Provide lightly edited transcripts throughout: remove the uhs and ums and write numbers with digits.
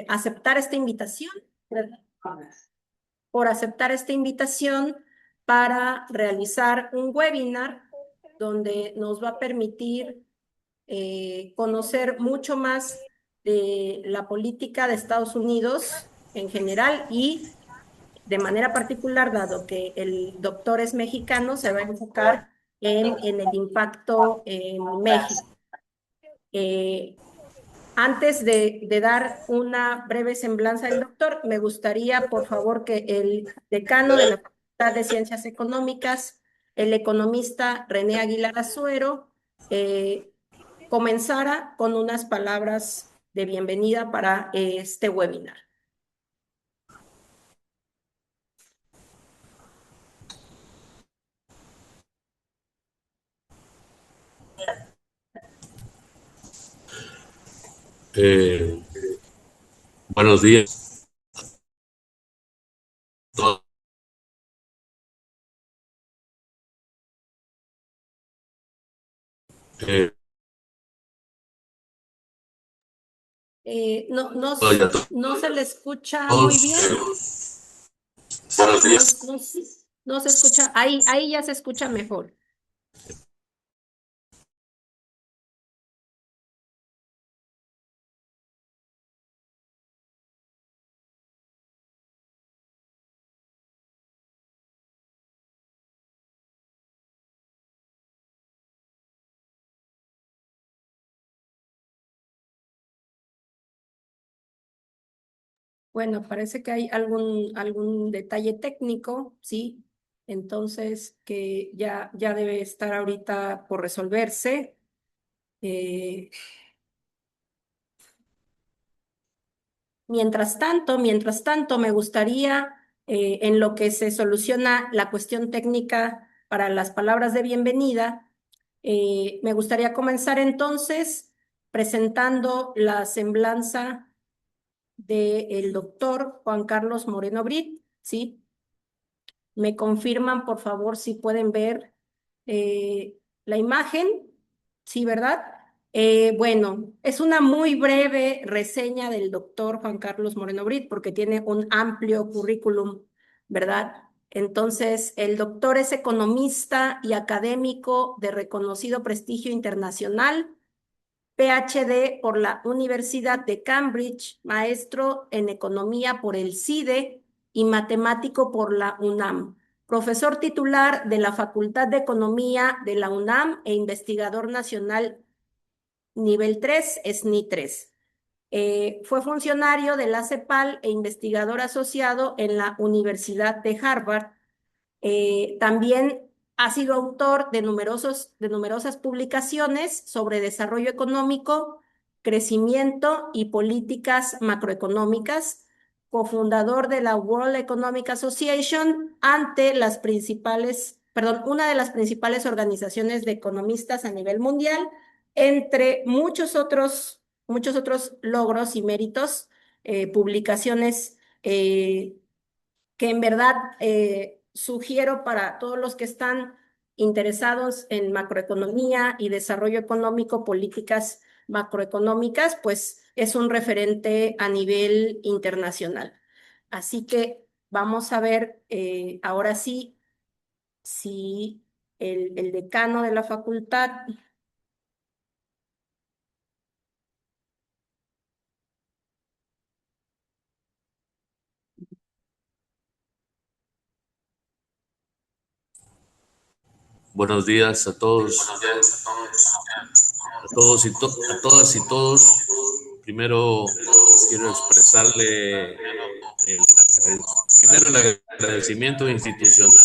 aceptar esta invitación, por aceptar esta invitación para realizar un webinar donde nos va a permitir conocer mucho más de la política de Estados Unidos en general y de manera particular, dado que el doctor es mexicano, se va a enfocar en el impacto en México. Antes de dar una breve semblanza del doctor, me gustaría, por favor, que el decano de la Facultad de Ciencias Económicas, el economista René Aguilar Azuero, comenzara con unas palabras de bienvenida para este webinar. Buenos días a todos. No se le escucha muy bien. Buenos días. No se escucha. Ahí ya se escucha mejor. Bueno, parece que hay algún detalle técnico, ¿sí? Entonces, que ya debe estar ahorita por resolverse. Mientras tanto, me gustaría, en lo que se soluciona la cuestión técnica para las palabras de bienvenida, me gustaría comenzar entonces presentando la semblanza del doctor Juan Carlos Moreno Brit, ¿sí? Me confirman, por favor, si pueden ver la imagen, ¿sí, verdad? Bueno, es una muy breve reseña del doctor Juan Carlos Moreno Brit porque tiene un amplio currículum, ¿verdad? Entonces, el doctor es economista y académico de reconocido prestigio internacional, PhD por la Universidad de Cambridge, maestro en economía por el CIDE y matemático por la UNAM, profesor titular de la Facultad de Economía de la UNAM e investigador nacional nivel 3, SNI 3. Fue funcionario de la CEPAL e investigador asociado en la Universidad de Harvard. También ha sido autor de numerosas publicaciones sobre desarrollo económico, crecimiento y políticas macroeconómicas, cofundador de la World Economic Association una de las principales organizaciones de economistas a nivel mundial, entre muchos otros logros y méritos, publicaciones que en verdad sugiero para todos los que están interesados en macroeconomía y desarrollo económico, políticas macroeconómicas, pues es un referente a nivel internacional. Así que vamos a ver ahora sí si el decano de la facultad. Buenos días a todos. A todas y todos. Primero quiero expresarle primero el agradecimiento institucional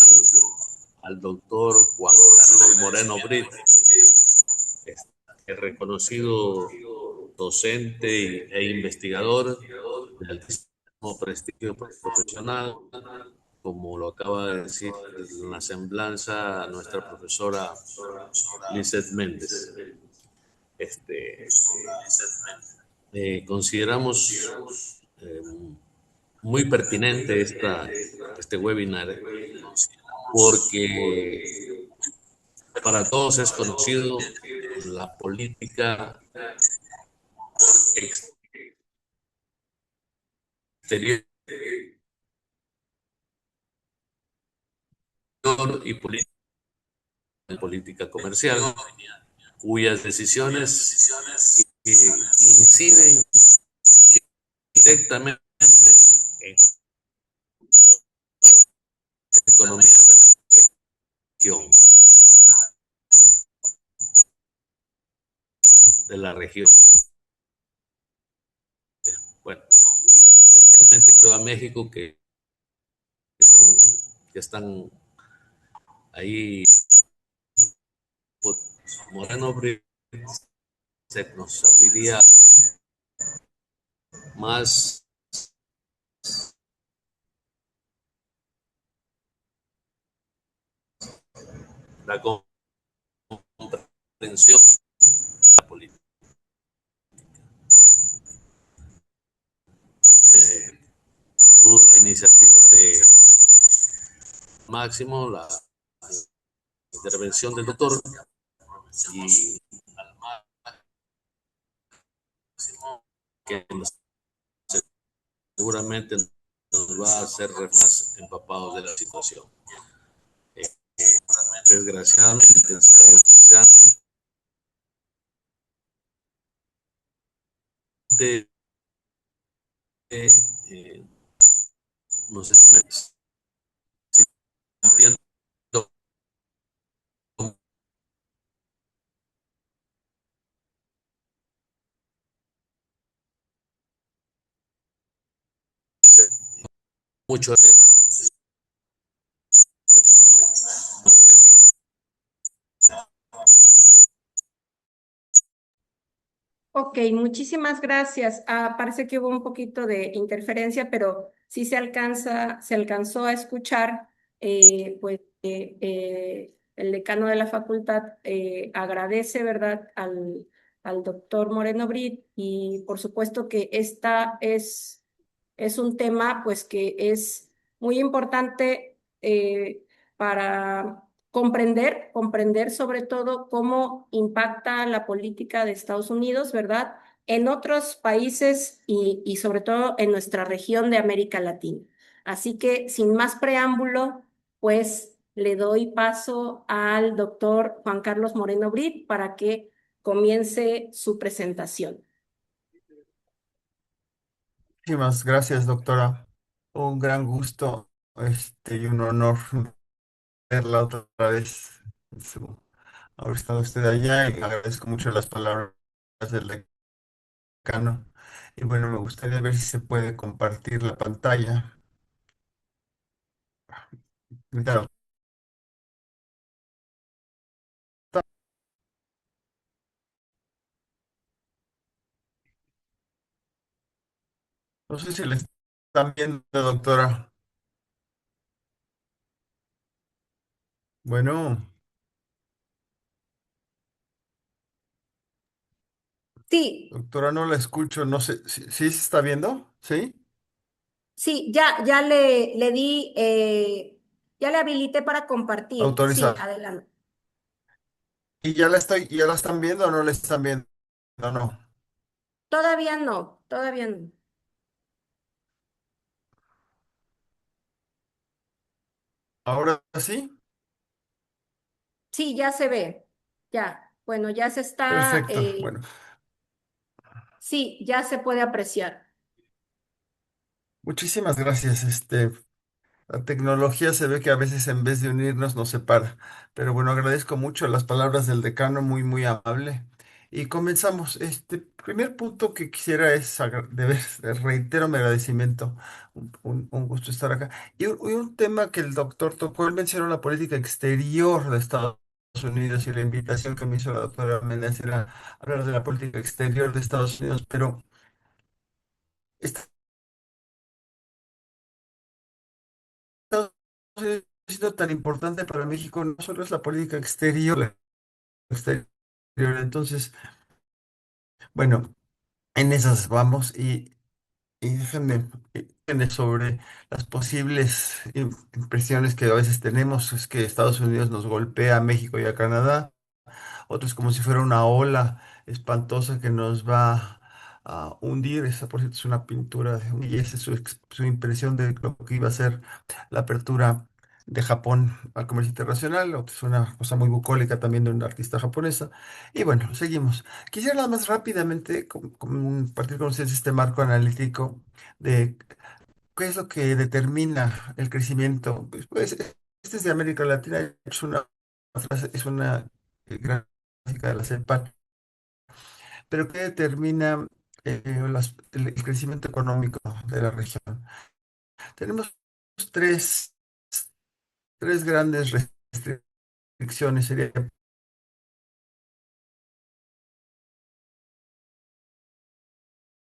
al doctor Juan Carlos Moreno Brit, el reconocido docente e investigador de altísimo prestigio profesional, como lo acaba de decir en la semblanza nuestra profesora Lizeth Méndez. Consideramos muy pertinente este webinar porque para todos es conocido la política Exterior y política comercial, cuyas decisiones inciden directamente en las economías de la región, de la región. Bueno, y especialmente creo a México, que están ahí. Pues, Moreno Brit se nos serviría más la comprensión de la política. Saludo la iniciativa de Máximo, la intervención del doctor, y al Máximo, que seguramente nos va a hacer más empapados de la situación. Eh, desgraciadamente, eh, no sé si me entiendo mucho. No sé si Ok, muchísimas gracias. Parece que hubo un poquito de interferencia, pero sí se alcanzó a escuchar, el decano de la facultad agradece, ¿verdad?, al doctor Moreno Brit, y por supuesto que es un tema pues que es muy importante para comprender sobre todo cómo impacta la política de Estados Unidos, ¿verdad?, en otros países y sobre todo en nuestra región de América Latina. Así que, sin más preámbulo, pues le doy paso al doctor Juan Carlos Moreno Brit para que comience su presentación. Muchísimas gracias, doctora. Un gran gusto, y un honor verla otra vez. Haber estado usted allá y agradezco mucho las palabras del decano. Y bueno, me gustaría ver si se puede compartir la pantalla. Claro, no sé si le están viendo, doctora. Bueno, Sí, doctora, no la escucho. No sé, ¿sí se está viendo? ¿Sí? sí, le di, ya le habilité para compartir. Sí, Autoriza. adelante. ¿Y ya la están viendo o no la están viendo? No, no. Todavía no, todavía no. ¿Ahora sí? Sí, ya se ve. Ya. Bueno, ya se está, Perfecto. Bueno. sí, ya se puede apreciar. Muchísimas gracias. La tecnología se ve que a veces en vez de unirnos nos separa. Pero bueno, agradezco mucho las palabras del decano, muy, muy amable. Y comenzamos. Este primer punto que quisiera es, reitero mi agradecimiento. Un gusto estar acá. Y un tema que el doctor tocó, él mencionó la política exterior de Estados Unidos y la invitación que me hizo la doctora Méndez era hablar de la política exterior de Estados Unidos, pero Estados Unidos siendo tan importante para México no solo es la política exterior, exterior. Entonces, bueno, en esas vamos y déjenme sobre las posibles impresiones que a veces tenemos, es que Estados Unidos nos golpea a México y a Canadá, otros como si fuera una ola espantosa que nos va a hundir. Esa, por cierto, es una pintura y esa es su impresión de lo que iba a ser la apertura de Japón al comercio internacional. Es una cosa muy bucólica también de una artista japonesa. Y bueno, seguimos. Quisiera nada más rápidamente compartir con ustedes este marco analítico de qué es lo que determina el crecimiento. Pues, este es de América Latina, es una gráfica de la CEPAL, pero ¿qué determina el crecimiento económico de la región? Tenemos tres, tres grandes restricciones. Sería,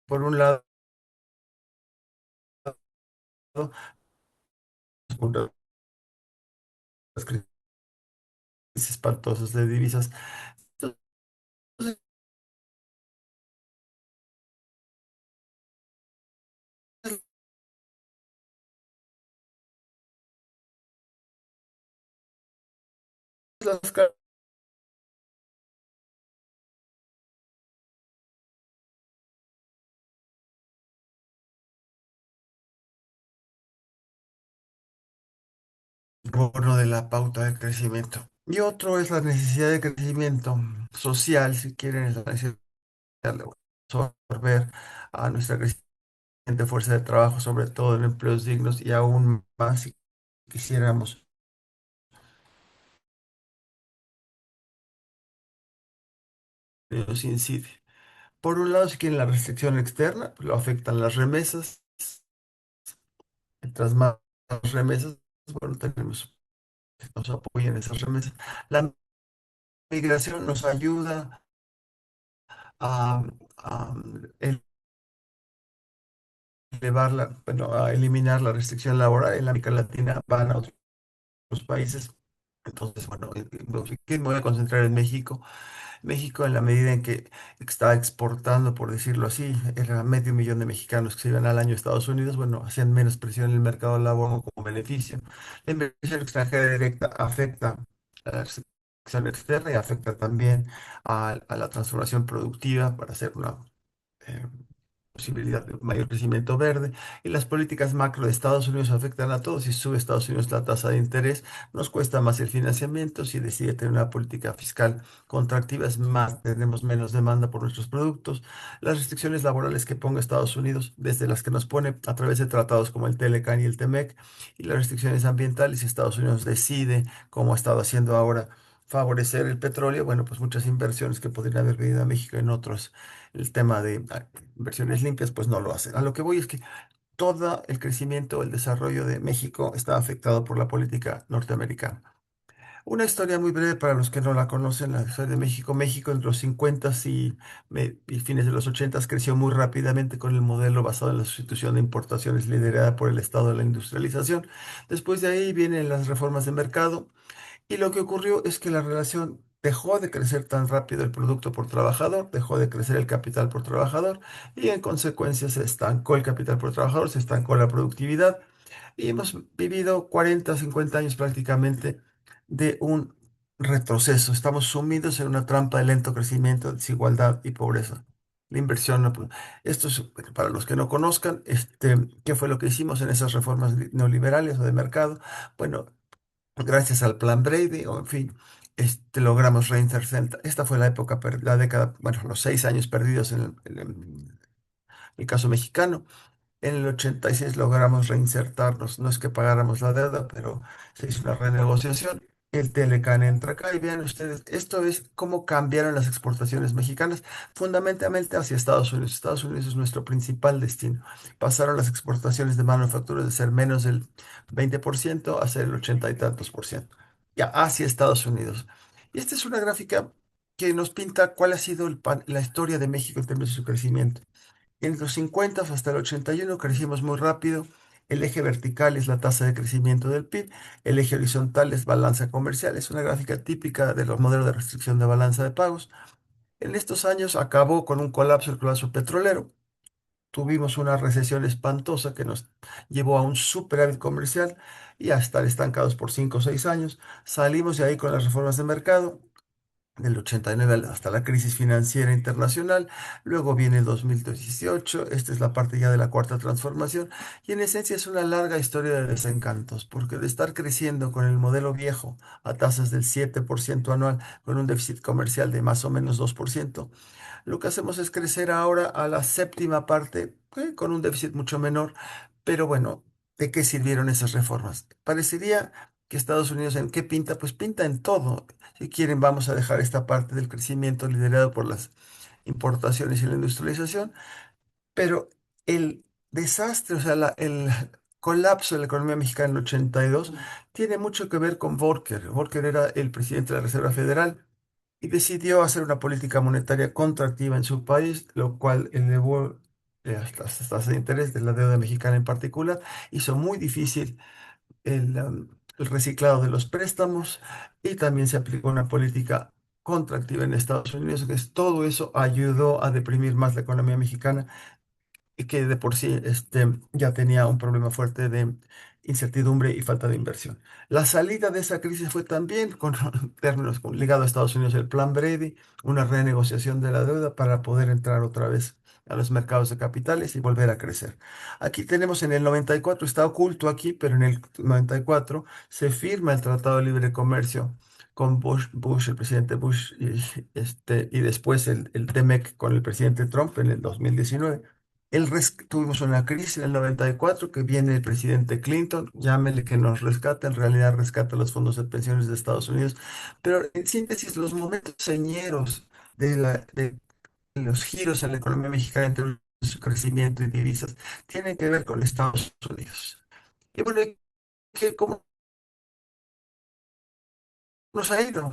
por un lado, las crisis espantosas de divisas. Entonces, las bono de la pauta de crecimiento. Y otro es la necesidad de crecimiento social, si quieren, es la necesidad de absorber a nuestra creciente fuerza de trabajo, sobre todo en empleos dignos y aún más si quisiéramos. Nos incide. Por un lado, si quieren la restricción externa, pues lo afectan las remesas. Mientras más remesas, bueno, tenemos que nos apoyen esas remesas. La migración nos ayuda a, a bueno, a eliminar la restricción laboral. En la América Latina van a otros países. Entonces, bueno, me voy a concentrar en México. México, en la medida en que está exportando, por decirlo así, era medio millón de mexicanos que se iban al año a Estados Unidos, bueno, hacían menos presión en el mercado laboral como beneficio. La inversión extranjera directa afecta a la sección externa y afecta también a la transformación productiva para hacer una eh, posibilidad de mayor crecimiento verde. Y las políticas macro de Estados Unidos afectan a todos. Si sube Estados Unidos la tasa de interés, nos cuesta más el financiamiento. Si decide tener una política fiscal contractiva, es más, tenemos menos demanda por nuestros productos. Las restricciones laborales que ponga Estados Unidos, desde las que nos pone a través de tratados como el Telecan y el TEMEC, y las restricciones ambientales, si Estados Unidos decide, como ha estado haciendo ahora, favorecer el petróleo, bueno, pues muchas inversiones que podrían haber venido a México en otros, el tema de inversiones limpias, pues no lo hacen. A lo que voy es que todo el crecimiento, el desarrollo de México está afectado por la política norteamericana. Una historia muy breve para los que no la conocen, la historia de México. México en los 50 y fines de los 80 creció muy rápidamente con el modelo basado en la sustitución de importaciones liderada por el Estado de la industrialización. Después de ahí vienen las reformas de mercado y lo que ocurrió es que la relación dejó de crecer tan rápido el producto por trabajador, dejó de crecer el capital por trabajador y en consecuencia se estancó el capital por trabajador, se estancó la productividad y hemos vivido 40, 50 años prácticamente de un retroceso. Estamos sumidos en una trampa de lento crecimiento, desigualdad y pobreza. La inversión, esto es bueno, para los que no conozcan, ¿qué fue lo que hicimos en esas reformas neoliberales o de mercado? Bueno, gracias al Plan Brady, o en fin, logramos reinsertar. Esta fue la época, la década, bueno, los 6 años perdidos en el caso mexicano. En el 86 logramos reinsertarnos. No es que pagáramos la deuda, pero se hizo una renegociación. El Telecan entra acá y vean ustedes, esto es cómo cambiaron las exportaciones mexicanas, fundamentalmente hacia Estados Unidos. Estados Unidos es nuestro principal destino. Pasaron las exportaciones de manufacturas de ser menos del 20% a ser el 80 y tantos por ciento, ya hacia Estados Unidos. Y esta es una gráfica que nos pinta cuál ha sido la historia de México en términos de su crecimiento. En los 50 hasta el 81 crecimos muy rápido. El eje vertical es la tasa de crecimiento del PIB, el eje horizontal es balanza comercial, es una gráfica típica de los modelos de restricción de balanza de pagos. En estos años acabó con un colapso el colapso petrolero. Tuvimos una recesión espantosa que nos llevó a un superávit comercial y a estar estancados por 5 o 6 años. Salimos de ahí con las reformas de mercado. del 89 hasta la crisis financiera internacional. Luego viene el 2018. Esta es la parte ya de la cuarta transformación. Y en esencia es una larga historia de desencantos, porque de estar creciendo con el modelo viejo a tasas del 7% anual, con un déficit comercial de más o menos 2%, lo que hacemos es crecer ahora a la séptima parte, con un déficit mucho menor. Pero bueno, ¿de qué sirvieron esas reformas? Parecería que Estados Unidos, ¿en qué pinta? Pues pinta en todo. Si quieren, vamos a dejar esta parte del crecimiento liderado por las importaciones y la industrialización, pero el desastre, o sea, el colapso de la economía mexicana en el 82 tiene mucho que ver con Volcker. Volcker era el presidente de la Reserva Federal y decidió hacer una política monetaria contractiva en su país, lo cual elevó las tasas de interés de la deuda mexicana en particular, hizo muy difícil el reciclado de los préstamos y también se aplicó una política contractiva en Estados Unidos, todo eso ayudó a deprimir más la economía mexicana y que de por sí ya tenía un problema fuerte de incertidumbre y falta de inversión. La salida de esa crisis fue también con términos ligado a Estados Unidos, el Plan Brady, una renegociación de la deuda para poder entrar otra vez a los mercados de capitales y volver a crecer. Aquí tenemos en el 94, está oculto aquí, pero en el 94 se firma el Tratado de Libre Comercio con el presidente Bush, y después el TEMEC con el presidente Trump en el 2019. Tuvimos una crisis en el 94 que viene el presidente Clinton, llámele que nos rescata, en realidad rescata los fondos de pensiones de Estados Unidos, pero en síntesis los momentos señeros de los giros en la economía mexicana entre su crecimiento y divisas tienen que ver con Estados Unidos. Y bueno, ¿cómo nos ha ido?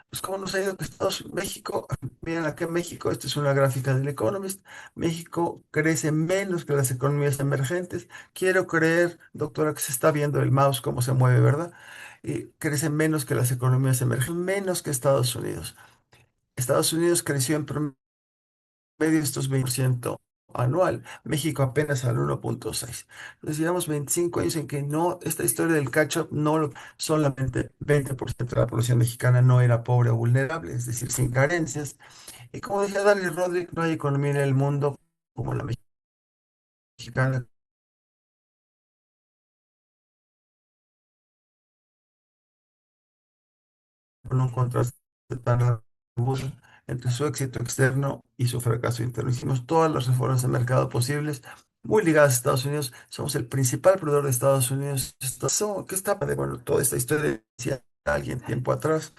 Pues cómo nos ha ido que México, miren acá en México, esta es una gráfica del Economist, México crece menos que las economías emergentes. Quiero creer, doctora, que se está viendo el mouse cómo se mueve, ¿verdad? Y crece menos que las economías emergentes, menos que Estados Unidos. Estados Unidos creció en promedio estos 20% anual, México apenas al 1,6. Entonces llevamos 25 años en que no, esta historia del catch-up, solamente 20% de la población mexicana no era pobre o vulnerable, es decir, sin carencias. Y como decía Daniel Rodríguez, no hay economía en el mundo como la mexicana, con un contraste tan agudo entre su éxito externo y su fracaso interno. Hicimos todas las reformas de mercado posibles, muy ligadas a Estados Unidos. Somos el principal proveedor de Estados Unidos. ¿Qué está de bueno, toda esta historia? Decía alguien tiempo atrás,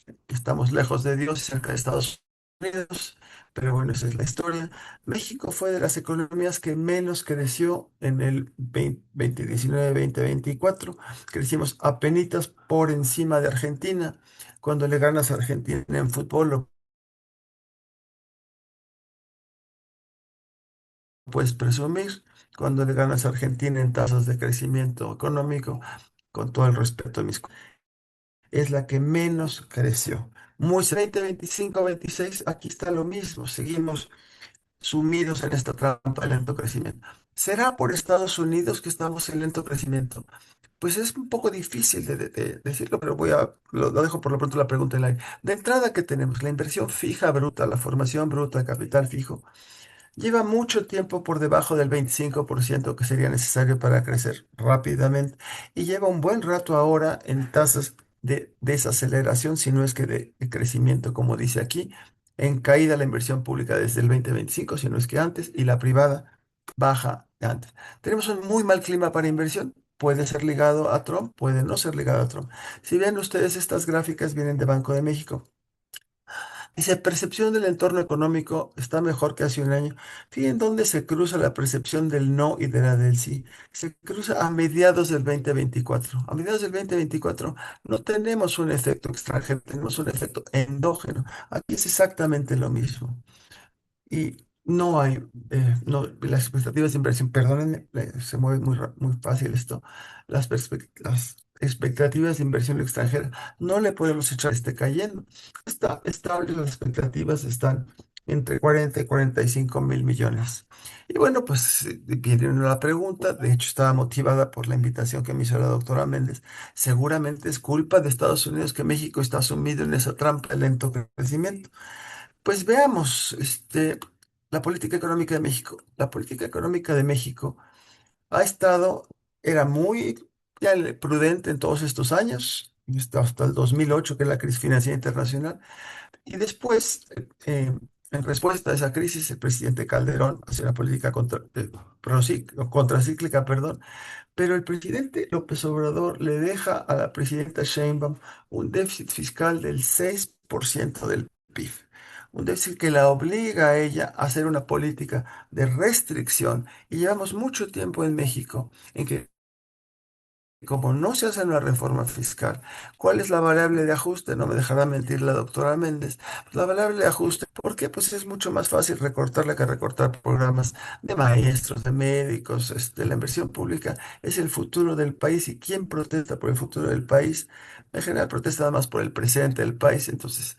que estamos lejos de Dios y cerca de Estados Unidos, pero bueno, esa es la historia. México fue de las economías que menos creció en el 2019-2024. Crecimos apenitas por encima de Argentina. Cuando le ganas a Argentina en fútbol, lo puedes presumir. Cuando le ganas a Argentina en tasas de crecimiento económico, con todo el respeto a es la que menos creció. Muy 20, 26, aquí está lo mismo. Seguimos sumidos en esta trampa de lento crecimiento. ¿Será por Estados Unidos que estamos en lento crecimiento? Pues es un poco difícil de decirlo, pero lo dejo por lo pronto la pregunta en la aire. De entrada, ¿qué tenemos? La inversión fija bruta, la formación bruta de capital fijo, lleva mucho tiempo por debajo del 25% que sería necesario para crecer rápidamente y lleva un buen rato ahora en tasas de desaceleración, si no es que de crecimiento, como dice aquí, en caída la inversión pública desde el 2025, si no es que antes, y la privada baja de antes. Tenemos un muy mal clima para inversión. Puede ser ligado a Trump, puede no ser ligado a Trump. Si ven ustedes, estas gráficas vienen de Banco de México. Dice, percepción del entorno económico está mejor que hace un año. Fíjense dónde se cruza la percepción del no y de la del sí. Se cruza a mediados del 2024. A mediados del 2024 no tenemos un efecto extranjero, tenemos un efecto endógeno. Aquí es exactamente lo mismo. Y no hay, las expectativas de inversión, perdónenme, se mueve muy fácil esto, las expectativas de inversión extranjera, no le podemos echar, esté cayendo, está estable, las expectativas están entre 40 y 45 mil millones. Y bueno, pues viene la pregunta, de hecho estaba motivada por la invitación que me hizo la doctora Méndez. Seguramente es culpa de Estados Unidos que México está sumido en esa trampa de lento crecimiento. Pues veamos, la política económica de México. La política económica de México ha estado, era muy prudente en todos estos años, hasta el 2008, que es la crisis financiera internacional. Y después, en respuesta a esa crisis, el presidente Calderón hace una política contracíclica, perdón, pero el presidente López Obrador le deja a la presidenta Sheinbaum un déficit fiscal del 6% del PIB. Un déficit que la obliga a ella a hacer una política de restricción. Y llevamos mucho tiempo en México en que, como no se hace una reforma fiscal, ¿cuál es la variable de ajuste? No me dejará mentir la doctora Méndez. Pues la variable de ajuste, ¿por qué? Pues es mucho más fácil recortarla que recortar programas de maestros, de médicos. La inversión pública es el futuro del país, y ¿quién protesta por el futuro del país? En general protesta nada más por el presente del país. Entonces,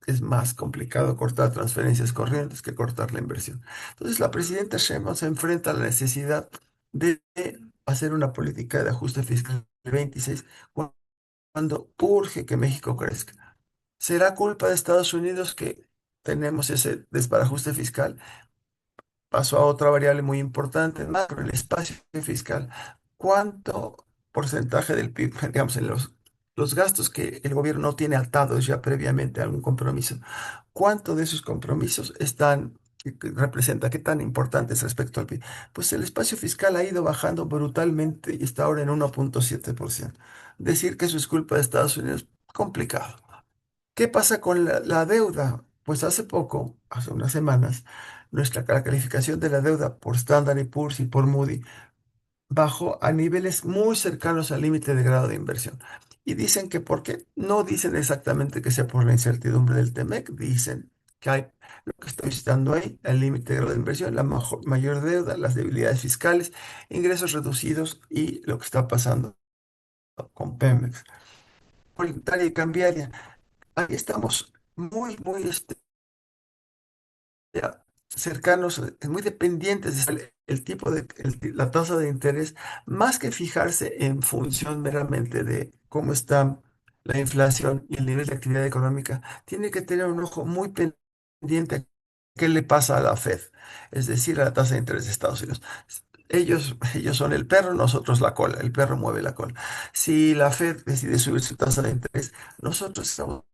es más complicado cortar transferencias corrientes que cortar la inversión. Entonces, la presidenta Sheinbaum se enfrenta a la necesidad de hacer una política de ajuste fiscal del 26 cuando urge que México crezca. ¿Será culpa de Estados Unidos que tenemos ese desbarajuste fiscal? Paso a otra variable muy importante, macro, el espacio fiscal. ¿Cuánto porcentaje del PIB, digamos, en los gastos que el gobierno no tiene atados ya previamente a algún compromiso? ¿Cuánto de esos compromisos que representa, qué tan importantes respecto al PIB? Pues el espacio fiscal ha ido bajando brutalmente y está ahora en 1,7%. Decir que eso es culpa de Estados Unidos, complicado. ¿Qué pasa con la deuda? Pues hace poco, hace unas semanas, la calificación de la deuda por Standard y Poor's y por Moody bajó a niveles muy cercanos al límite de grado de inversión. Y dicen que ¿por qué? No dicen exactamente que sea por la incertidumbre del TEMEC, dicen que hay lo que estoy citando ahí, el límite de grado de inversión, la mayor deuda, las debilidades fiscales, ingresos reducidos y lo que está pasando con Pemex. Monetaria y cambiaria. Ahí estamos muy ya cercanos, muy dependientes del tipo la tasa de interés, más que fijarse en función meramente de cómo está la inflación y el nivel de actividad económica, tiene que tener un ojo muy pendiente a qué le pasa a la Fed, es decir, a la tasa de interés de Estados Unidos. Ellos son el perro, nosotros la cola, el perro mueve la cola. Si la Fed decide subir su tasa de interés, nosotros estamos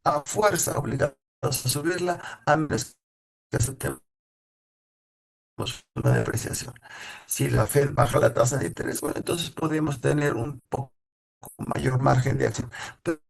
a fuerza obligados a subirla, a menos que aceptemos una depreciación. Si la Fed baja la tasa de interés, bueno, entonces podemos tener un poco mayor margen de acción. Pero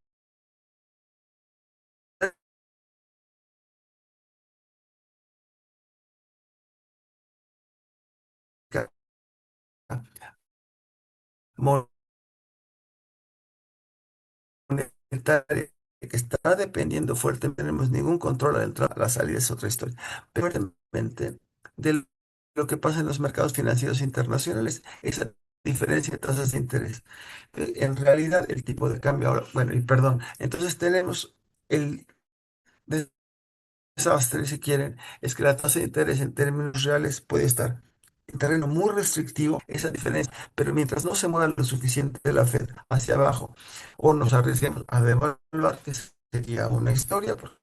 monetaria que está dependiendo fuertemente, no tenemos ningún control a la entrada, a la salida es otra historia, pero fuertemente de lo que pasa en los mercados financieros internacionales, esa diferencia de tasas de interés. En realidad, el tipo de cambio ahora, bueno, y perdón, entonces tenemos el desastre, si quieren, es que la tasa de interés en términos reales puede estar en terreno muy restrictivo, esa diferencia, pero mientras no se mueva lo suficiente la Fed hacia abajo o nos arriesguemos a devaluar, que sería una historia, porque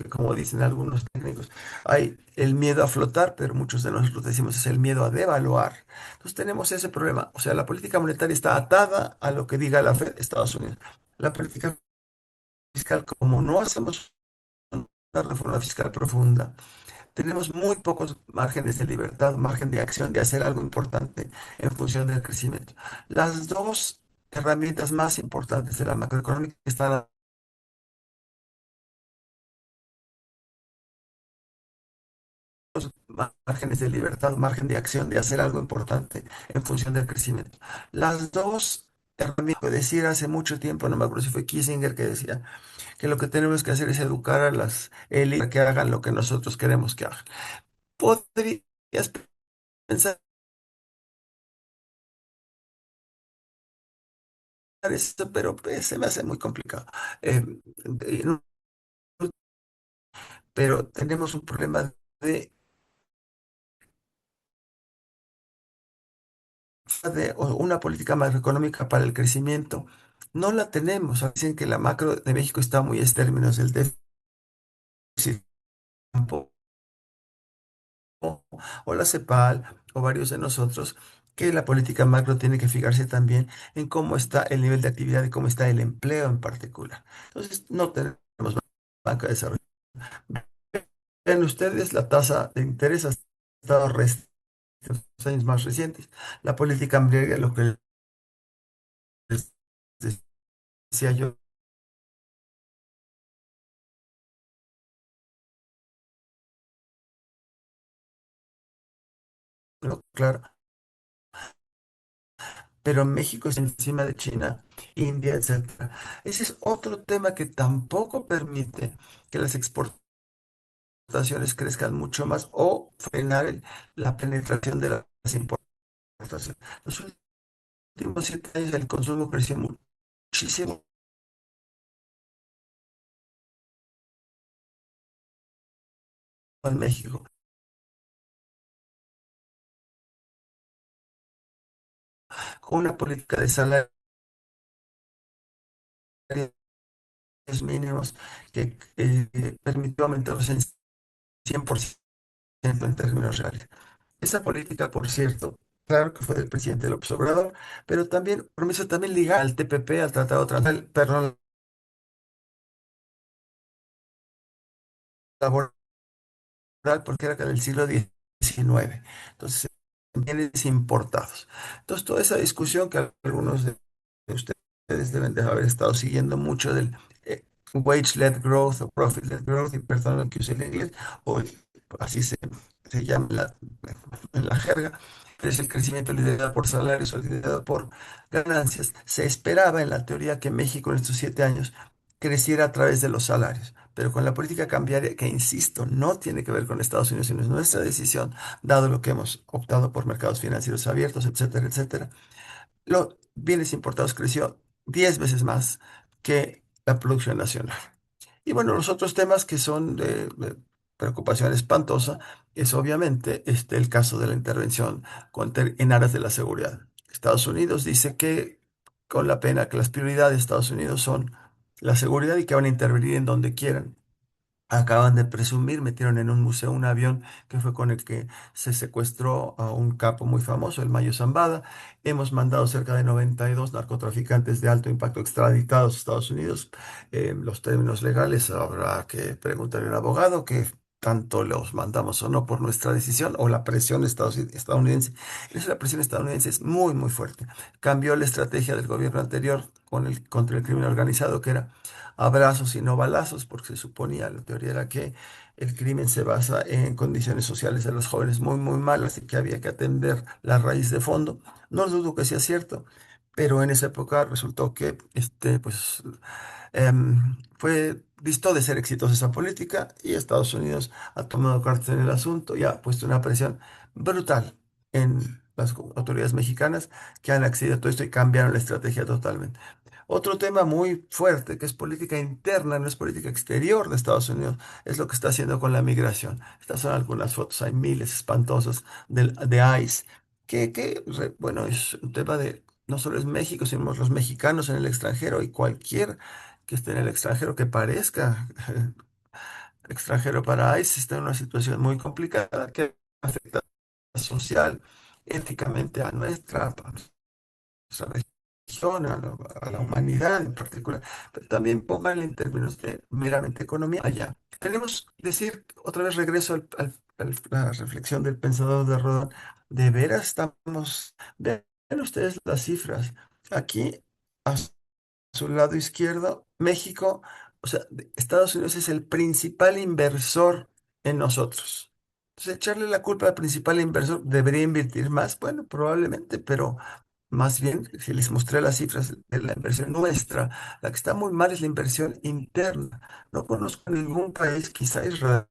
como dicen algunos técnicos, hay el miedo a flotar, pero muchos de nosotros decimos es el miedo a devaluar. Entonces tenemos ese problema, o sea, la política monetaria está atada a lo que diga la Fed, Estados Unidos. La política fiscal, como no hacemos una reforma fiscal profunda, tenemos muy pocos márgenes de libertad, margen de acción de hacer algo importante en función del crecimiento. Las dos herramientas más importantes de la macroeconomía están a los márgenes de libertad, margen de acción de hacer algo importante en función del crecimiento. Las dos herramientas, decir hace mucho tiempo, no me acuerdo si fue Kissinger que decía que lo que tenemos que hacer es educar a las élites que hagan lo que nosotros queremos que hagan. Podrías pensar esto, pero pues, se me hace muy complicado. En pero tenemos un problema o una política macroeconómica para el crecimiento. No la tenemos. Dicen que la macro de México está muy en términos del déficit o la CEPAL o varios de nosotros, que la política macro tiene que fijarse también en cómo está el nivel de actividad y cómo está el empleo en particular. Entonces, no tenemos banca de desarrollo. Vean ustedes, la tasa de interés ha estado en los años más recientes. La política cambiaria, lo que les decía yo, claro, pero México está encima de China, India, etcétera. Ese es otro tema que tampoco permite que las exportaciones crezcan mucho más o frenar la penetración de las importaciones. Los últimos 7 años el consumo creció muchísimo en México, con una política de salarios mínimos que permitió aumentarlos en 100% en términos reales. Esa política, por cierto, claro que fue del presidente López Obrador, pero también, promiso también ligar al TPP, al Tratado Transversal, perdón, laboral, porque era del siglo XIX. Entonces, bienes importados. Entonces, toda esa discusión que algunos de ustedes deben de haber estado siguiendo mucho del wage-led growth o profit-led growth, y perdón que use el inglés, o así se llama en la jerga, pero es el crecimiento liderado por salarios o liderado por ganancias. Se esperaba en la teoría que México en estos 7 años creciera a través de los salarios, pero con la política cambiaria, que insisto, no tiene que ver con Estados Unidos, sino es nuestra decisión, dado lo que hemos optado por mercados financieros abiertos, etcétera, etcétera, los bienes importados creció 10 veces más que la producción nacional. Y bueno, los otros temas que son de preocupación espantosa es obviamente el caso de la intervención en aras de la seguridad. Estados Unidos dice que con la pena que las prioridades de Estados Unidos son la seguridad y que van a intervenir en donde quieran. Acaban de presumir, metieron en un museo un avión que fue con el que se secuestró a un capo muy famoso, el Mayo Zambada. Hemos mandado cerca de 92 narcotraficantes de alto impacto extraditados a Estados Unidos. Los términos legales habrá que preguntarle al abogado que tanto los mandamos o no por nuestra decisión o la presión estadounidense. La presión estadounidense es muy, muy fuerte. Cambió la estrategia del gobierno anterior contra el crimen organizado, que era abrazos y no balazos, porque se suponía, la teoría era que el crimen se basa en condiciones sociales de los jóvenes muy, muy malas y que había que atender la raíz de fondo. No dudo que sea cierto, pero en esa época resultó que visto de ser exitosa esa política y Estados Unidos ha tomado cartas en el asunto y ha puesto una presión brutal en las autoridades mexicanas, que han accedido a todo esto y cambiaron la estrategia totalmente. Otro tema muy fuerte, que es política interna, no es política exterior de Estados Unidos, es lo que está haciendo con la migración. Estas son algunas fotos, hay miles espantosas de ICE, bueno, es un tema de, no solo es México, sino los mexicanos en el extranjero y cualquier que esté en el extranjero que parezca extranjero para ICE está en una situación muy complicada que afecta social, éticamente a nuestra región, a la humanidad en particular, pero también pónganle en términos de meramente economía allá. Tenemos que decir, otra vez regreso la reflexión del pensador de Rodin, de veras vean ustedes las cifras. Aquí, a su lado izquierdo, México, o sea, Estados Unidos es el principal inversor en nosotros. Entonces, echarle la culpa al principal inversor, ¿debería invertir más? Bueno, probablemente, pero más bien, si les mostré las cifras de la inversión nuestra, la que está muy mal es la inversión interna. No conozco ningún país, quizá Israel,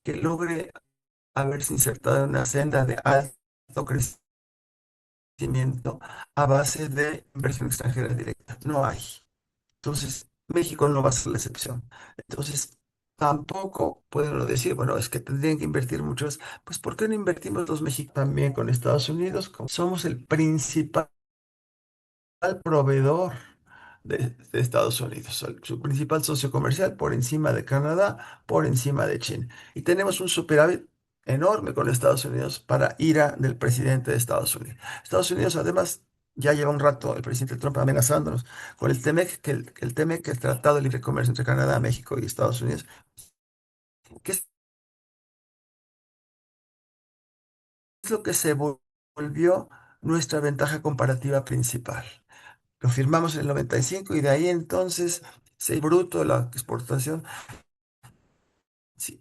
que logre haberse insertado en una senda de alto crecimiento a base de inversión extranjera directa. No hay. Entonces, México no va a ser la excepción. Entonces, tampoco pueden decir, bueno, es que tendrían que invertir muchos. Pues ¿por qué no invertimos los mexicanos también con Estados Unidos? Como somos el principal proveedor de Estados Unidos, su principal socio comercial por encima de Canadá, por encima de China. Y tenemos un superávit enorme con Estados Unidos para ira del presidente de Estados Unidos. Estados Unidos además ya lleva un rato el presidente Trump amenazándonos con el TEMEC, el TEMEC, el Tratado de Libre Comercio entre Canadá, México y Estados Unidos, que es lo que se volvió nuestra ventaja comparativa principal. Lo firmamos en el 95 y de ahí entonces se bruto la exportación. Sí,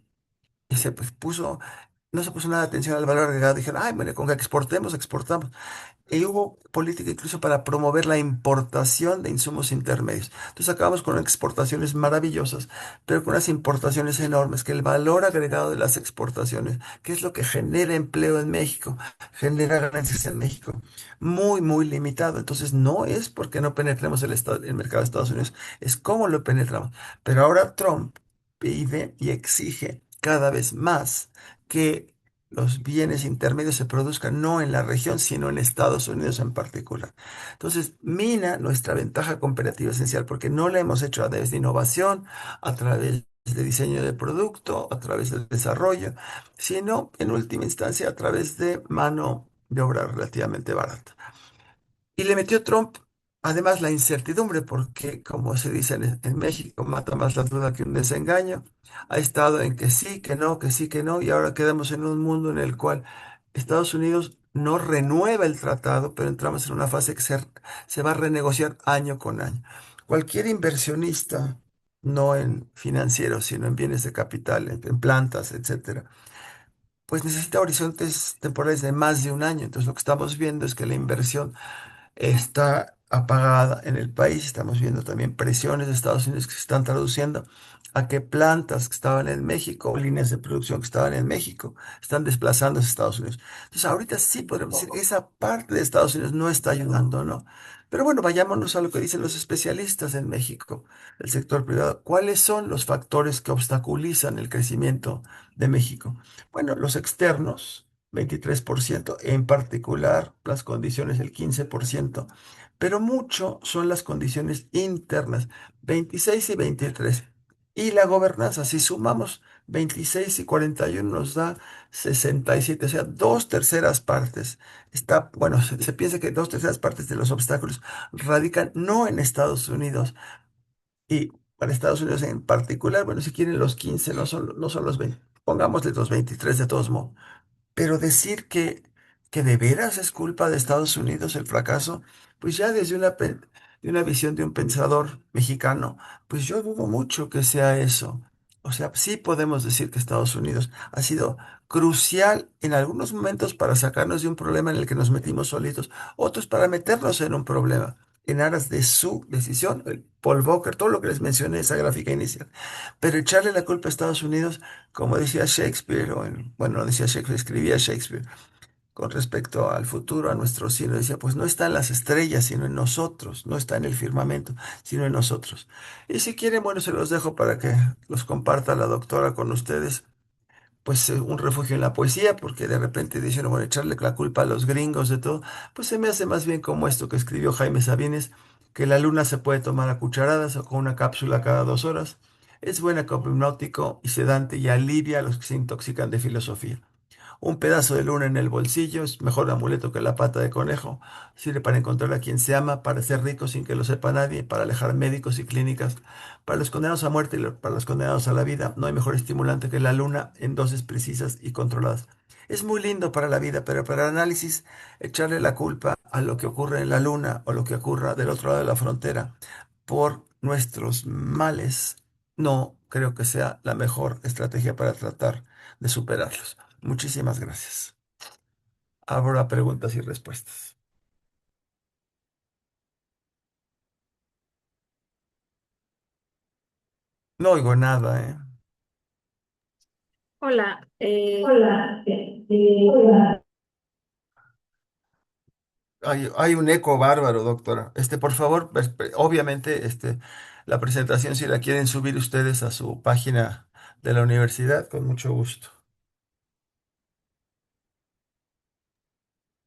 y se pues, puso, no se puso nada de atención al valor agregado. Dijeron, ay, bueno, con que exportemos, exportamos. Y hubo política incluso para promover la importación de insumos intermedios. Entonces acabamos con exportaciones maravillosas, pero con unas importaciones enormes, que el valor agregado de las exportaciones, que es lo que genera empleo en México, genera ganancias en México, muy, muy limitado. Entonces no es porque no penetremos el mercado de Estados Unidos, es cómo lo penetramos. Pero ahora Trump pide y exige cada vez más que los bienes intermedios se produzcan no en la región, sino en Estados Unidos en particular. Entonces, mina nuestra ventaja comparativa esencial, porque no la hemos hecho a través de innovación, a través de diseño de producto, a través del desarrollo, sino en última instancia a través de mano de obra relativamente barata. Y le metió Trump, además, la incertidumbre, porque, como se dice en México, mata más la duda que un desengaño. Ha estado en que sí, que no, que sí, que no, y ahora quedamos en un mundo en el cual Estados Unidos no renueva el tratado, pero entramos en una fase que se va a renegociar año con año. Cualquier inversionista, no en financieros, sino en bienes de capital, en plantas, etcétera, pues necesita horizontes temporales de más de un año. Entonces, lo que estamos viendo es que la inversión está apagada en el país. Estamos viendo también presiones de Estados Unidos que se están traduciendo a que plantas que estaban en México, líneas de producción que estaban en México, están desplazándose a Estados Unidos. Entonces, ahorita sí podemos decir que esa parte de Estados Unidos no está ayudando, ¿no? Pero bueno, vayámonos a lo que dicen los especialistas en México, el sector privado. ¿Cuáles son los factores que obstaculizan el crecimiento de México? Bueno, los externos, 23%, en particular las condiciones el 15%, pero mucho son las condiciones internas, 26 y 23. Y la gobernanza, si sumamos 26 y 41 nos da 67, o sea, dos terceras partes. Está, bueno, se piensa que dos terceras partes de los obstáculos radican no en Estados Unidos, y para Estados Unidos en particular, bueno, si quieren los 15, no son los 20, pongámosle los 23 de todos modos. Pero decir que de veras es culpa de Estados Unidos el fracaso, pues ya desde de una visión de un pensador mexicano, pues yo dudo mucho que sea eso. O sea, sí podemos decir que Estados Unidos ha sido crucial en algunos momentos para sacarnos de un problema en el que nos metimos solitos, otros para meternos en un problema, en aras de su decisión, el Paul Volcker, todo lo que les mencioné, esa gráfica inicial. Pero echarle la culpa a Estados Unidos, como decía Shakespeare, bueno, no decía Shakespeare, escribía Shakespeare, con respecto al futuro, a nuestro cielo, decía, pues no está en las estrellas, sino en nosotros, no está en el firmamento, sino en nosotros. Y si quieren, bueno, se los dejo para que los comparta la doctora con ustedes, pues un refugio en la poesía, porque de repente dicen, bueno, echarle la culpa a los gringos de todo, pues se me hace más bien como esto que escribió Jaime Sabines, que la luna se puede tomar a cucharadas o con una cápsula cada 2 horas. Es buena como hipnótico y sedante y alivia a los que se intoxican de filosofía. Un pedazo de luna en el bolsillo es mejor amuleto que la pata de conejo. Sirve para encontrar a quien se ama, para ser rico sin que lo sepa nadie, para alejar médicos y clínicas. Para los condenados a muerte y para los condenados a la vida, no hay mejor estimulante que la luna en dosis precisas y controladas. Es muy lindo para la vida, pero para el análisis, echarle la culpa a lo que ocurre en la luna o lo que ocurra del otro lado de la frontera por nuestros males, no creo que sea la mejor estrategia para tratar de superarlos. Muchísimas gracias. Abro a preguntas y respuestas. No oigo nada, ¿eh? Hola, Hola, hola. Hay un eco bárbaro, doctora. Por favor, obviamente, la presentación, si la quieren subir ustedes a su página de la universidad, con mucho gusto.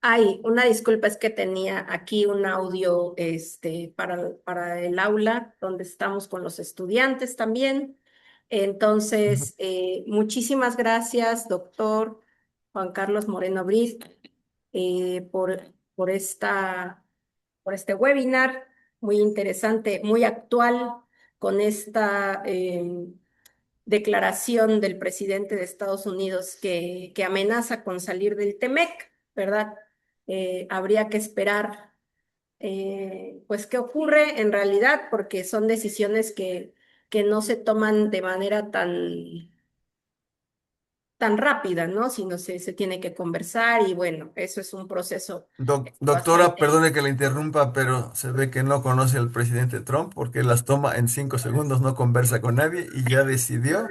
Ay, una disculpa, es que tenía aquí un audio para el aula donde estamos con los estudiantes también. Ujú. Entonces, muchísimas gracias, doctor Juan Carlos Moreno Briz, por por este webinar muy interesante, muy actual, con esta declaración del presidente de Estados Unidos que amenaza con salir del TEMEC, ¿verdad? Habría que esperar, pues, qué ocurre en realidad, porque son decisiones que no se toman de manera tan rápida, ¿no? Sino se tiene que conversar y bueno, eso es un proceso Doctora, bastante. perdone que le interrumpa, pero se ve que no conoce al presidente Trump porque las toma en 5 segundos, no conversa con nadie y ya decidió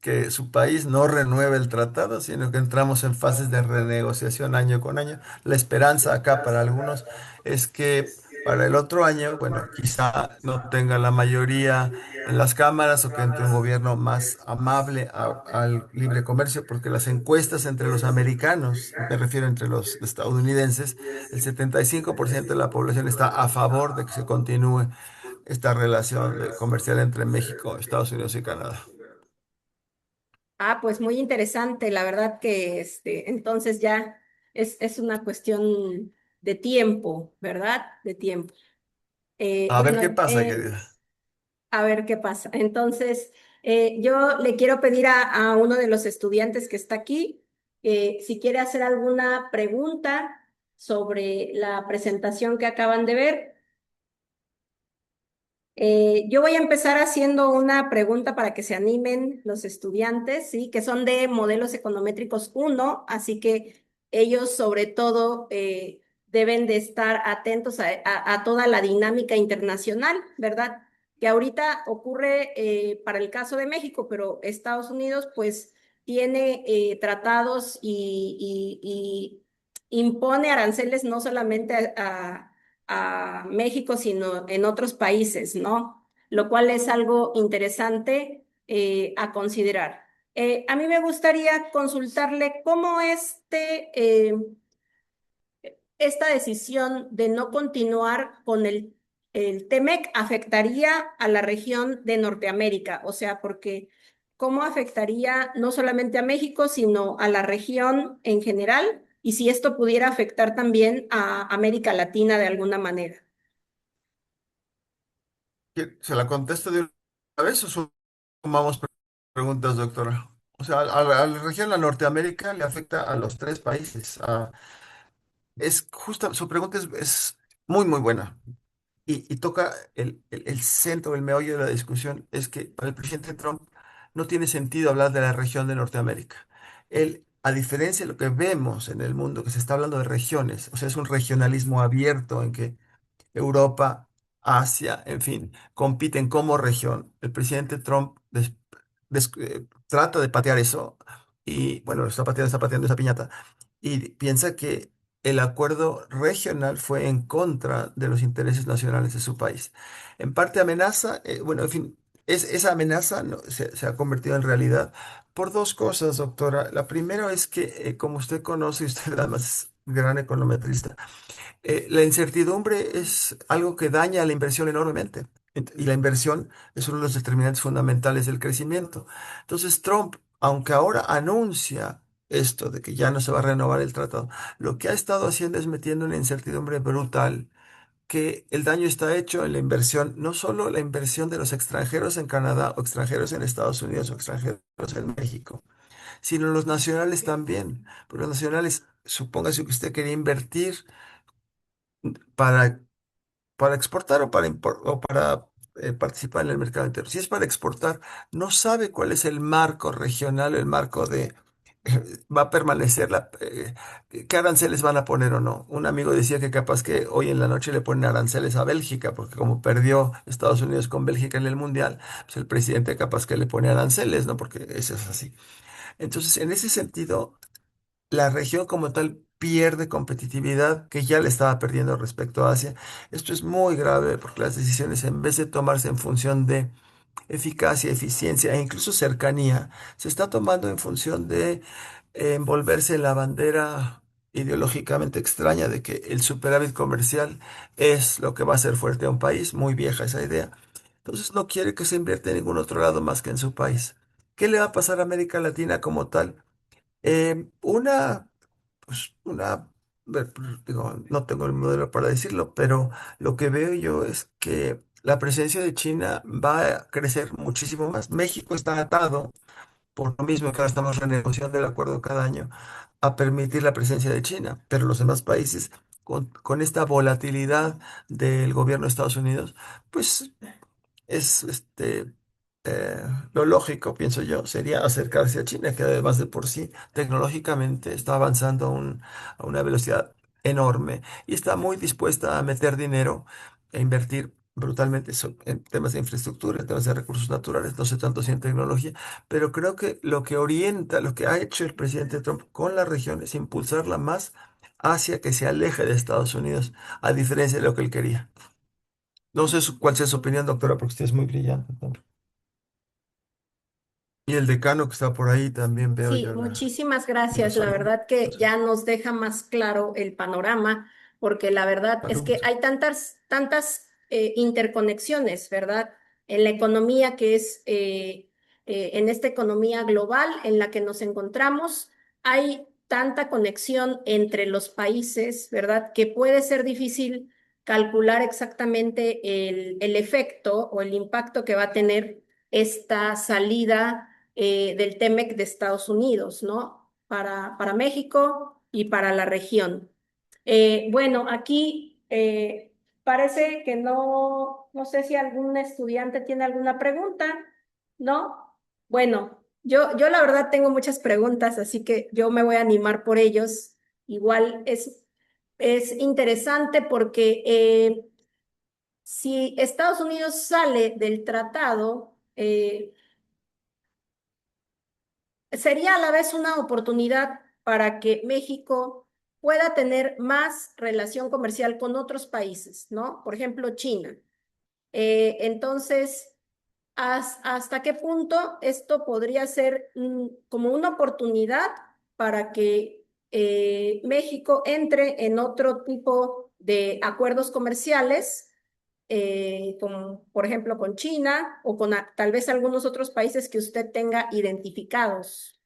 que su país no renueve el tratado, sino que entramos en fases de renegociación año con año. La esperanza acá para algunos es que para el otro año, bueno, quizá no tenga la mayoría en las cámaras o que entre un gobierno más amable al libre comercio, porque las encuestas entre los americanos, me refiero entre los estadounidenses, el 75% de la población está a favor de que se continúe esta relación comercial entre México, Estados Unidos y Canadá. Ah, pues muy interesante, la verdad que entonces ya es una cuestión de tiempo, ¿verdad? De tiempo. A ver qué Bueno, pasa, querida. a ver qué pasa. Entonces, yo le quiero pedir a uno de los estudiantes que está aquí, si quiere hacer alguna pregunta sobre la presentación que acaban de ver. Yo voy a empezar haciendo una pregunta para que se animen los estudiantes, ¿sí? Que son de modelos econométricos uno, así que ellos sobre todo deben de estar atentos a toda la dinámica internacional, ¿verdad? Que ahorita ocurre para el caso de México, pero Estados Unidos pues tiene tratados y impone aranceles no solamente a México, sino en otros países, ¿no? Lo cual es algo interesante a considerar. A mí me gustaría consultarle cómo esta decisión de no continuar con el TEMEC afectaría a la región de Norteamérica, o sea, porque cómo afectaría no solamente a México, sino a la región en general, y si esto pudiera afectar también a América Latina de alguna manera. ¿Se la contesto de una vez o sumamos preguntas, doctora? O sea, a la región de Norteamérica le afecta a los tres países. Es justa, su pregunta es muy, muy buena y toca el centro, el meollo de la discusión. Es que para el presidente Trump no tiene sentido hablar de la región de Norteamérica. Él, a diferencia de lo que vemos en el mundo, que se está hablando de regiones, o sea, es un regionalismo abierto en que Europa, Asia, en fin, compiten como región. El presidente Trump trata de patear eso y, bueno, está pateando esa piñata y piensa que el acuerdo regional fue en contra de los intereses nacionales de su país. En parte amenaza, bueno, en fin, esa amenaza se ha convertido en realidad por dos cosas, doctora. La primera es que, como usted conoce, usted además es gran econometrista, la incertidumbre es algo que daña a la inversión enormemente. Y la inversión es uno de los determinantes fundamentales del crecimiento. Entonces, Trump, aunque ahora anuncia esto de que ya no se va a renovar el tratado, lo que ha estado haciendo es metiendo una incertidumbre brutal, que el daño está hecho en la inversión, no solo la inversión de los extranjeros en Canadá o extranjeros en Estados Unidos o extranjeros en México, sino los nacionales también. Porque los nacionales, supóngase que usted quería invertir para exportar o para participar en el mercado entero. Si es para exportar, no sabe cuál es el marco regional, el marco de va a permanecer qué aranceles van a poner o no. Un amigo decía que capaz que hoy en la noche le ponen aranceles a Bélgica, porque como perdió Estados Unidos con Bélgica en el Mundial, pues el presidente capaz que le pone aranceles, ¿no? Porque eso es así. Entonces, en ese sentido, la región como tal pierde competitividad que ya le estaba perdiendo respecto a Asia. Esto es muy grave porque las decisiones, en vez de tomarse en función de eficacia, eficiencia e incluso cercanía se está tomando en función de envolverse en la bandera ideológicamente extraña de que el superávit comercial es lo que va a hacer fuerte a un país, muy vieja esa idea. Entonces no quiere que se invierta en ningún otro lado más que en su país. ¿Qué le va a pasar a América Latina como tal? Una, pues digo, no tengo el modelo para decirlo, pero lo que veo yo es que la presencia de China va a crecer muchísimo más. México está atado, por lo mismo que ahora estamos renegociando el acuerdo cada año, a permitir la presencia de China, pero los demás países, con esta volatilidad del gobierno de Estados Unidos, pues es eh, lo lógico, pienso yo, sería acercarse a China, que además de por sí tecnológicamente está avanzando a una velocidad enorme y está muy dispuesta a meter dinero e invertir brutalmente en temas de infraestructura, en temas de recursos naturales, no sé tanto si en tecnología, pero creo que lo que orienta, lo que ha hecho el presidente Trump con la región es impulsarla más hacia que se aleje de Estados Unidos, a diferencia de lo que él quería. No sé cuál sea su opinión, doctora, porque usted es muy brillante también. Y el decano que está por ahí también veo Sí, yo muchísimas y los gracias. La alumnos. verdad que ya nos deja más claro el panorama, porque la verdad es que Saludos. hay tantas interconexiones, ¿verdad? En la economía que es, en esta economía global en la que nos encontramos, hay tanta conexión entre los países, ¿verdad? Que puede ser difícil calcular exactamente el efecto o el impacto que va a tener esta salida del TEMEC de Estados Unidos, ¿no? Para México y para la región. Bueno, aquí parece que no sé si algún estudiante tiene alguna pregunta, ¿no? Bueno, yo la verdad tengo muchas preguntas, así que yo me voy a animar por ellos. Igual es interesante porque si Estados Unidos sale del tratado, sería a la vez una oportunidad para que México pueda tener más relación comercial con otros países, ¿no? Por ejemplo, China. Entonces, ¿hasta qué punto esto podría ser como una oportunidad para que México entre en otro tipo de acuerdos comerciales, como por ejemplo con China o con tal vez algunos otros países que usted tenga identificados?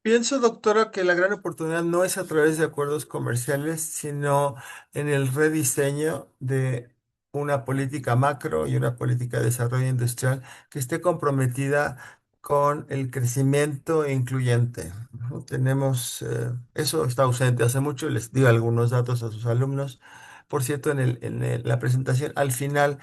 Pienso, doctora, que la gran oportunidad no es a través de acuerdos comerciales, sino en el rediseño de una política macro y una política de desarrollo industrial que esté comprometida con el crecimiento incluyente. Ujú. Tenemos, eso está ausente hace mucho, les di algunos datos a sus alumnos. Por cierto, la presentación, al final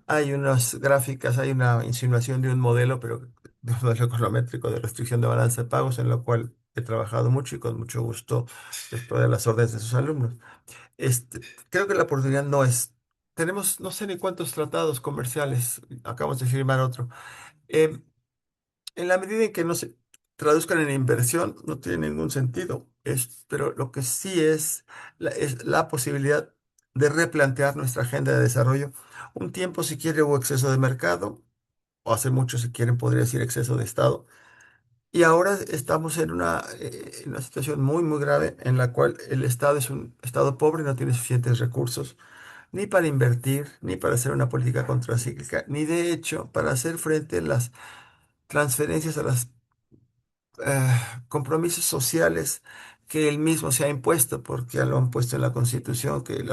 hay unas gráficas, hay una insinuación de un modelo, pero de un modelo econométrico de restricción de balanza de pagos, en lo cual he trabajado mucho y con mucho gusto después de las órdenes de sus alumnos. Este, creo que la oportunidad no es. Tenemos no sé ni cuántos tratados comerciales, acabamos de firmar otro. Em, en la medida en que no se traduzcan en inversión, no tiene ningún sentido. Pero lo que sí es la posibilidad de replantear nuestra agenda de desarrollo. Un tiempo, si quiere, hubo exceso de mercado, o hace mucho, si quieren, podría decir exceso de Estado. Y ahora estamos en una situación muy, muy grave en la cual el Estado es un Estado pobre y no tiene suficientes recursos ni para invertir, ni para hacer una política contracíclica, ni de hecho para hacer frente a las transferencias a los compromisos sociales que él mismo se ha impuesto, porque ya lo han puesto en la Constitución, que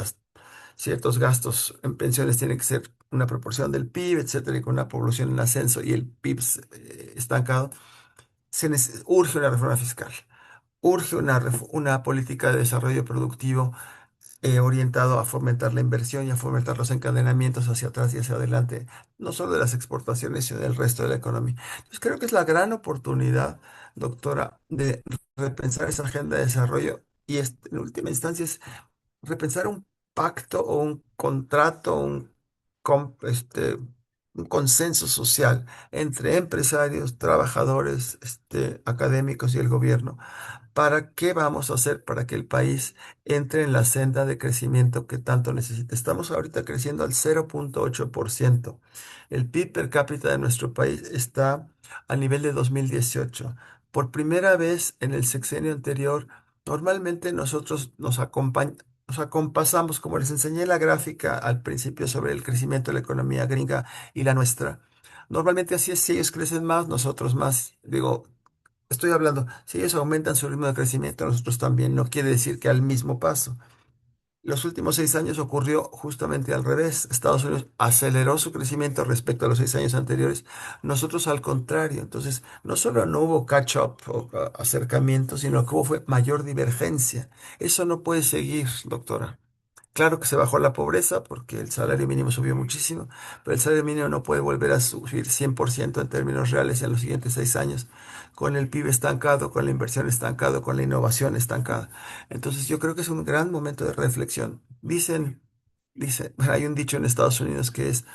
ciertos gastos en pensiones tienen que ser una proporción del PIB, etcétera, y con una población en ascenso y el PIB estancado, urge una reforma fiscal. Urge una política de desarrollo productivo orientado a fomentar la inversión y a fomentar los encadenamientos hacia atrás y hacia adelante, no solo de las exportaciones, sino del resto de la economía. Entonces creo que es la gran oportunidad, doctora, de repensar esa agenda de desarrollo y en última instancia es repensar un pacto o un contrato, un consenso social entre empresarios, trabajadores, académicos y el gobierno. ¿Para qué vamos a hacer para que el país entre en la senda de crecimiento que tanto necesita? Estamos ahorita creciendo al 0,8%. El PIB per cápita de nuestro país está a nivel de 2018. Por primera vez en el sexenio anterior, normalmente nosotros nos acompasamos, como les enseñé la gráfica al principio sobre el crecimiento de la economía gringa y la nuestra. Normalmente así es, si ellos crecen más, nosotros más. Digo, estoy hablando, si ellos aumentan su ritmo de crecimiento, nosotros también. No quiere decir que al mismo paso. Los últimos 6 años ocurrió justamente al revés. Estados Unidos aceleró su crecimiento respecto a los 6 años anteriores. Nosotros al contrario. Entonces, no solo no hubo catch-up o acercamiento, sino que hubo fue mayor divergencia. Eso no puede seguir, doctora. Claro que se bajó la pobreza porque el salario mínimo subió muchísimo, pero el salario mínimo no puede volver a subir 100% en términos reales en los siguientes 6 años, con el PIB estancado, con la inversión estancado, con la innovación estancada. Entonces yo creo que es un gran momento de reflexión. Hay un dicho en Estados Unidos que es,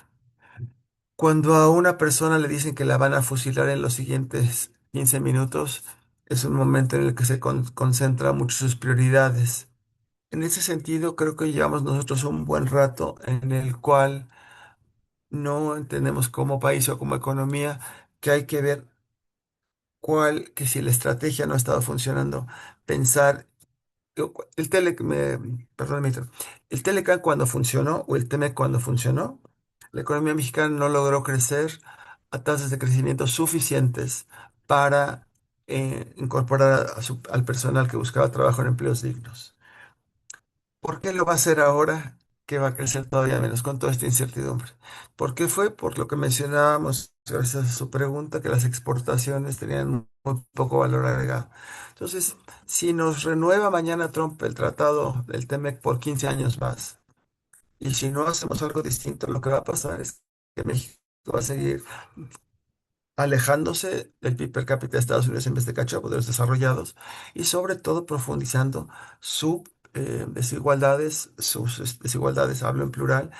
cuando a una persona le dicen que la van a fusilar en los siguientes 15 minutos, es un momento en el que se concentra mucho sus prioridades. En ese sentido, creo que llevamos nosotros un buen rato en el cual no entendemos como país o como economía que hay que ver que si la estrategia no ha estado funcionando, pensar, el perdón, el Telecan cuando funcionó o el TEMEC cuando funcionó, la economía mexicana no logró crecer a tasas de crecimiento suficientes para incorporar al personal que buscaba trabajo en empleos dignos. ¿Por qué lo va a hacer ahora que va a crecer todavía menos con toda esta incertidumbre? ¿Por qué fue? Por lo que mencionábamos, gracias a su pregunta, que las exportaciones tenían muy poco valor agregado. Entonces, si nos renueva mañana Trump el tratado del TEMEC por 15 años más, y si no hacemos algo distinto, lo que va a pasar es que México va a seguir alejándose del PIB per cápita de Estados Unidos en vez de catch up de los desarrollados y sobre todo profundizando sus desigualdades, hablo en plural,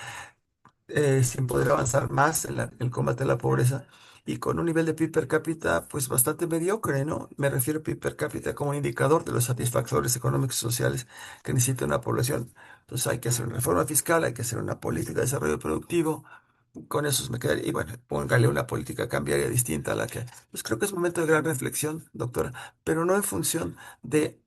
sin poder avanzar más en el combate a la pobreza y con un nivel de PIB per cápita pues bastante mediocre, ¿no? Me refiero a PIB per cápita como un indicador de los satisfactores económicos y sociales que necesita una población. Entonces hay que hacer una reforma fiscal, hay que hacer una política de desarrollo productivo. Con eso me quedaría, y bueno, póngale una política cambiaria distinta a la que, pues creo que es momento de gran reflexión, doctora, pero no en función de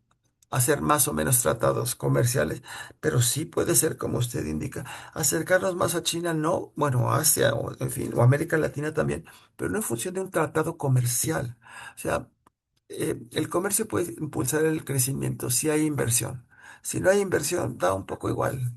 hacer más o menos tratados comerciales, pero sí puede ser, como usted indica, acercarnos más a China, no, bueno, a Asia, o en fin, o América Latina también, pero no en función de un tratado comercial. O sea, el comercio puede impulsar el crecimiento si hay inversión. Si no hay inversión, da un poco igual.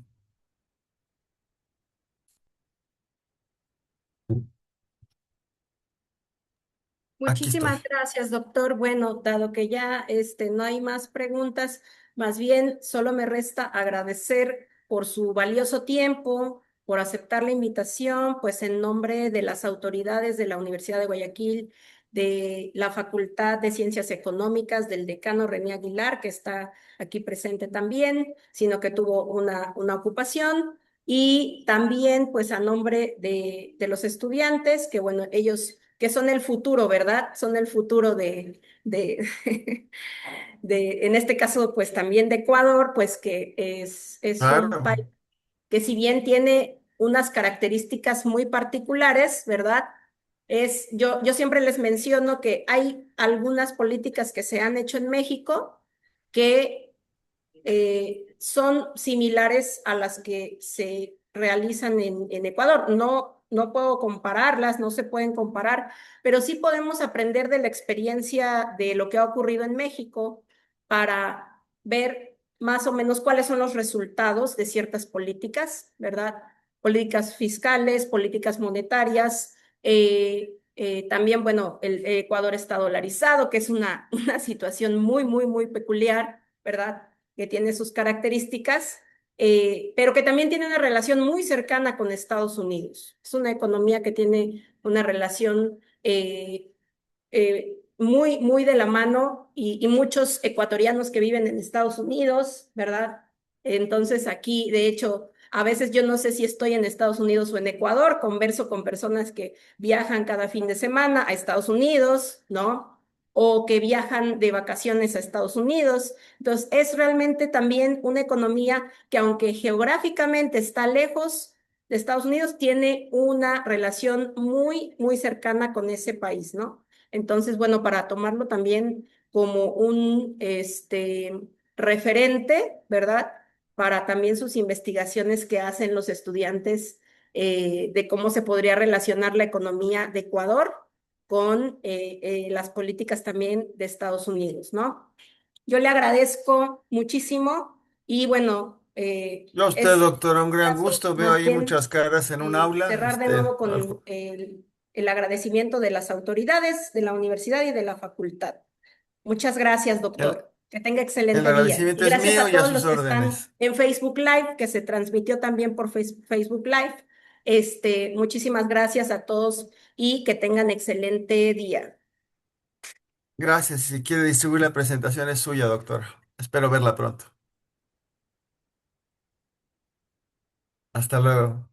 Aquí estoy. Muchísimas gracias, doctor. Bueno, dado que ya no hay más preguntas, más bien solo me resta agradecer por su valioso tiempo, por aceptar la invitación, pues en nombre de las autoridades de la Universidad de Guayaquil, de la Facultad de Ciencias Económicas, del decano René Aguilar, que está aquí presente también, sino que tuvo una ocupación, y también pues a nombre de los estudiantes, que bueno, ellos que son el futuro, ¿verdad? Son el futuro de, en este caso, pues también de Ecuador, pues que es un Claro. país que si bien tiene unas características muy particulares, ¿verdad? Yo siempre les menciono que hay algunas políticas que se han hecho en México que son similares a las que se realizan en Ecuador. No puedo compararlas, no se pueden comparar, pero sí podemos aprender de la experiencia de lo que ha ocurrido en México para ver más o menos cuáles son los resultados de ciertas políticas, ¿verdad? Políticas fiscales, políticas monetarias. También, bueno, el Ecuador está dolarizado, que es una situación muy, muy, muy peculiar, ¿verdad? Que tiene sus características, pero que también tiene una relación muy cercana con Estados Unidos. Es una economía que tiene una relación muy, muy de la mano y muchos ecuatorianos que viven en Estados Unidos, ¿verdad? Entonces aquí, de hecho, A veces yo no sé si estoy en Estados Unidos o en Ecuador, converso con personas que viajan cada fin de semana a Estados Unidos, ¿no? O que viajan de vacaciones a Estados Unidos. Entonces, es realmente también una economía que aunque geográficamente está lejos de Estados Unidos, tiene una relación muy, muy cercana con ese país, ¿no? Entonces, bueno, para tomarlo también como un referente, ¿verdad? Para también sus investigaciones que hacen los estudiantes de cómo se podría relacionar la economía de Ecuador con las políticas también de Estados Unidos, ¿no? Yo le agradezco muchísimo y bueno, Yo a usted, es doctora, un gran gusto. Veo más ahí bien muchas caras en un aula. cerrar de nuevo con el agradecimiento de las autoridades de la universidad y de la facultad. Muchas gracias, el, doctor. Que tenga el excelente día. Y agradecimiento es gracias mío a y a todos sus los que están órdenes. en Facebook Live, que se transmitió también por Facebook Live. Muchísimas gracias a todos y que tengan excelente día. Gracias. Si quiere distribuir la presentación es suya, doctora. Espero verla pronto. Hasta luego.